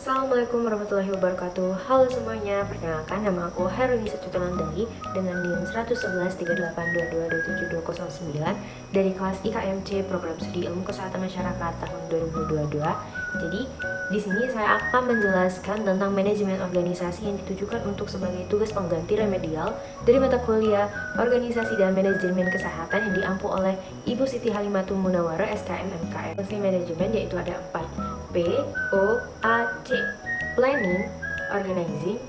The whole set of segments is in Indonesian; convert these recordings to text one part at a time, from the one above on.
Assalamualaikum warahmatullahi wabarakatuh. Halo semuanya, perkenalkan nama aku Heruni Secutulandari dengan NIM 1113822272209 dari kelas IKMC Program Studi Ilmu Kesehatan Masyarakat tahun 2022. Jadi, di sini saya akan menjelaskan tentang manajemen organisasi yang ditujukan untuk sebagai tugas pengganti remedial dari mata kuliah Organisasi dan Manajemen Kesehatan yang diampu oleh Ibu Siti Halimatul Munawwarah SKM MKM. Fungsi manajemen yaitu ada 4. POAC, Planning, Organizing,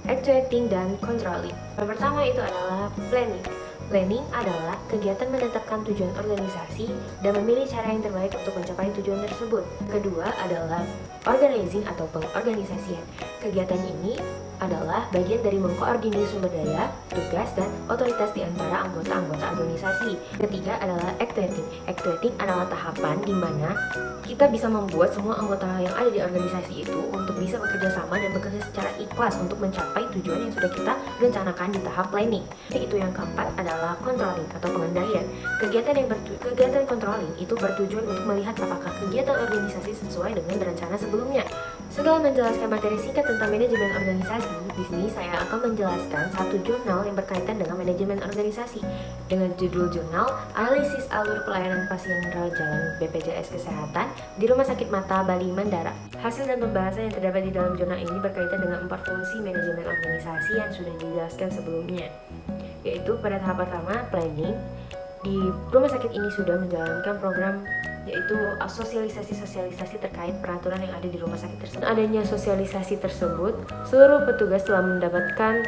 Actuating, dan Controlling. Yang pertama itu adalah Planning. Planning adalah kegiatan menetapkan tujuan organisasi dan memilih cara yang terbaik untuk mencapai tujuan tersebut. Kedua adalah Organizing atau pengorganisasian. Kegiatan ini adalah bagian dari mengkoordinir sumber daya, tugas, dan otoritas di antara anggota-anggota organisasi. Ketiga adalah Actuating. Actuating adalah tahapan di mana kita bisa membuat semua anggota yang ada di organisasi itu untuk bisa bekerja sama dan bekerja secara ikhlas untuk mencapai tujuan yang sudah kita rencanakan di tahap planning. Itu yang keempat adalah controlling atau pengendalian. Kegiatan controlling itu bertujuan untuk melihat apakah kegiatan organisasi sesuai dengan rencana sebelumnya. Setelah menjelaskan materi singkat tentang manajemen organisasi, di sini saya akan menjelaskan satu jurnal yang berkaitan dengan manajemen organisasi dengan judul jurnal Analisis Alur Pelayanan Pasien Rawat Jalan BPJS Kesehatan di Rumah Sakit Mata Bali Mandara. Hasil dan pembahasan yang terdapat di dalam jurnal ini berkaitan dengan 4 fungsi manajemen organisasi yang sudah dijelaskan sebelumnya, yaitu pada tahap pertama, planning. Di rumah sakit ini sudah menjalankan program yaitu sosialisasi terkait peraturan yang ada di rumah sakit tersebut. Adanya sosialisasi tersebut, seluruh petugas telah mendapatkan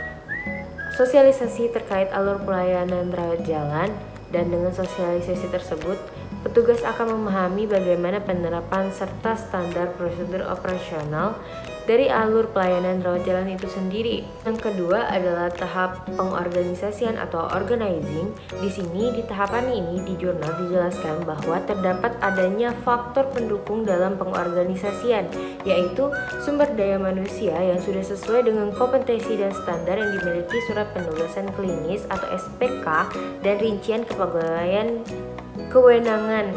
sosialisasi terkait alur pelayanan rawat jalan, dan dengan sosialisasi tersebut, petugas akan memahami bagaimana penerapan serta standar prosedur operasional dari alur pelayanan rawat jalan itu sendiri. Yang kedua adalah tahap pengorganisasian atau organizing. Di sini di tahapan ini di jurnal dijelaskan bahwa terdapat adanya faktor pendukung dalam pengorganisasian, yaitu sumber daya manusia yang sudah sesuai dengan kompetensi dan standar yang dimiliki surat penugasan klinis atau SPK dan rincian kepegawaian kewenangan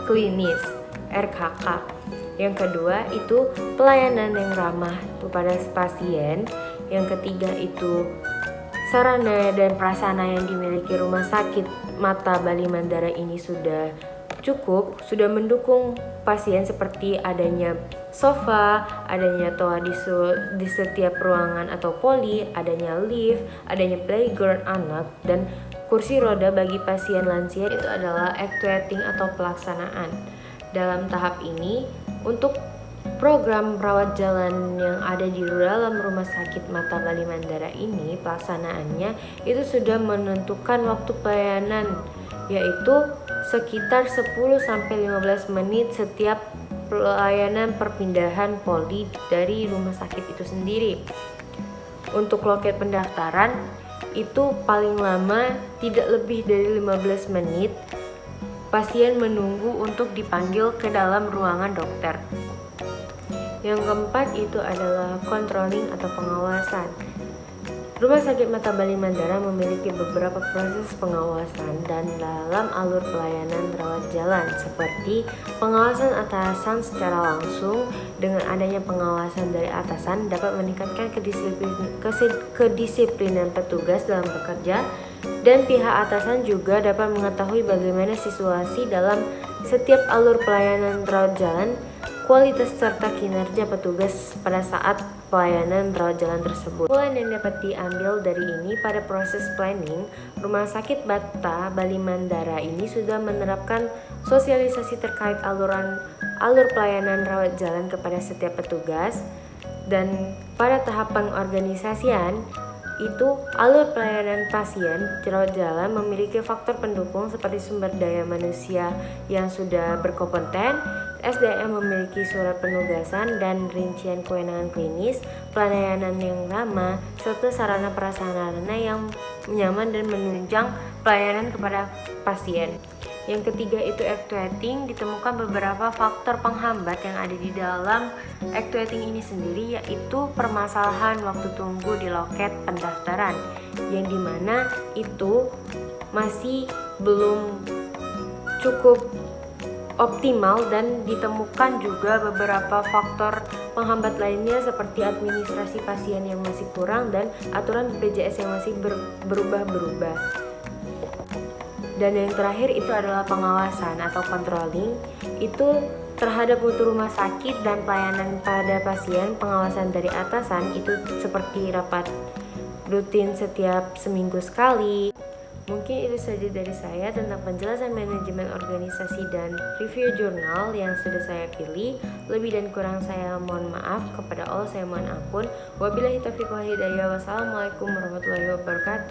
klinis RKK. Yang kedua itu pelayanan yang ramah kepada pasien. Yang ketiga itu sarana dan prasarana yang dimiliki Rumah Sakit Mata Bali Mandara ini sudah cukup, sudah mendukung pasien seperti adanya sofa, adanya toa di setiap ruangan atau poli, adanya lift, adanya playground anak, dan kursi roda bagi pasien lansia. Itu adalah actuating atau pelaksanaan. Dalam tahap ini, untuk program rawat jalan yang ada di dalam Rumah Sakit Mata Bali Mandara ini, pelaksanaannya itu sudah menentukan waktu pelayanan, yaitu sekitar 10-15 menit setiap pelayanan perpindahan poli dari rumah sakit itu sendiri. Untuk loket pendaftaran itu paling lama tidak lebih dari 15 menit pasien menunggu untuk dipanggil ke dalam ruangan dokter. Yang keempat itu adalah controlling atau pengawasan. Rumah Sakit Mata Bali Mandara memiliki beberapa proses pengawasan dan dalam alur pelayanan rawat jalan, seperti pengawasan atasan secara langsung. Dengan adanya pengawasan dari atasan dapat meningkatkan kedisiplinan petugas dalam bekerja, dan pihak atasan juga dapat mengetahui bagaimana situasi dalam setiap alur pelayanan rawat jalan, kualitas serta kinerja petugas pada saat pelayanan rawat jalan tersebut. Kesimpulan yang dapat diambil dari ini, pada proses planning, Rumah Sakit Mata Bali Mandara ini sudah menerapkan sosialisasi terkait alur pelayanan rawat jalan kepada setiap petugas, dan pada tahap pengorganisasian itu alur pelayanan pasien rawat jalan memiliki faktor pendukung seperti sumber daya manusia yang sudah berkompeten, SDM memiliki surat penugasan dan rincian kewenangan klinis, pelayanan yang ramah, serta sarana prasarana yang nyaman dan menunjang pelayanan kepada pasien. Yang ketiga itu actuating. Ditemukan beberapa faktor penghambat yang ada di dalam actuating ini sendiri, yaitu permasalahan waktu tunggu di loket pendaftaran, yang dimana itu masih belum cukup optimal, dan ditemukan juga beberapa faktor penghambat lainnya seperti administrasi pasien yang masih kurang dan aturan BPJS yang masih berubah-berubah. Dan yang terakhir itu adalah pengawasan atau controlling, itu terhadap mutu rumah sakit dan pelayanan pada pasien. Pengawasan dari atasan itu seperti rapat rutin setiap seminggu sekali. Mungkin itu saja dari saya tentang penjelasan manajemen organisasi dan review jurnal yang sudah saya pilih. Lebih dan kurang saya mohon maaf, kepada Allah saya mohon ampun. Wabillahi taufiq wal hidayah. Wassalamualaikum warahmatullahi wabarakatuh.